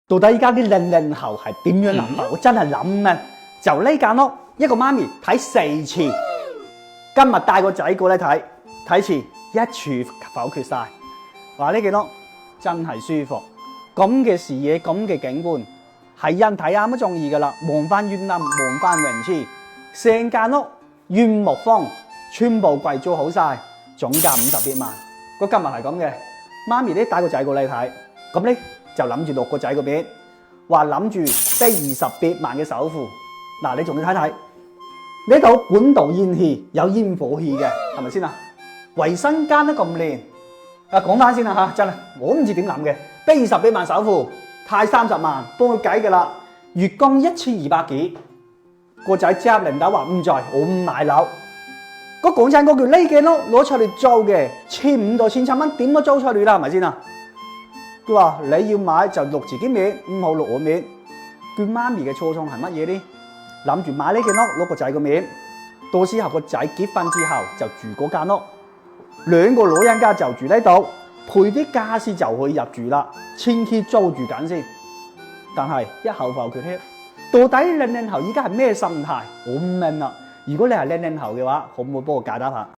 到底依家啲00後係點樣諗法？我真係諗啊！就呢間屋，一個媽咪睇4次，今日帶個仔過嚟睇次，一處否決晒。話呢間屋真係舒服，咁嘅視野，咁嘅景觀，係人睇啱都中意噶啦。望翻園林，望翻泳池，成間屋原木風，全部貴租好晒，總價50幾萬。個今日係咁嘅，媽咪咧帶個仔過嚟睇，咁咧就諗住落個仔嗰邊，話諗住俾20幾萬嘅首付。嗱，你仲要睇睇呢度管道煙氣有煙火氣嘅，係咪先啊？衛生間都咁靚。講翻先啦嚇，真係我唔知點諗嘅，俾20幾萬首付，貸30萬，幫佢計嘅啦，月供1200幾，個仔即刻領導話唔在，我唔買樓。個講真嗰句呢間屋攞出嚟租嘅，1500到1700蚊點都租出嚟啦，係咪先啊？佢話你要買就落自己面，唔好落我面。佢媽咪嘅初衷係乜嘢呢？諗住買呢間屋攞個仔個面，到時候個仔結婚之後就住嗰間屋。兩個老人家就住呢度，配啲家私就可以入住啦，前期租住緊先。但係一口否決添，到底00後依家係咩心態？我唔明啦。如果你係00後嘅話，可唔可以幫我解答下？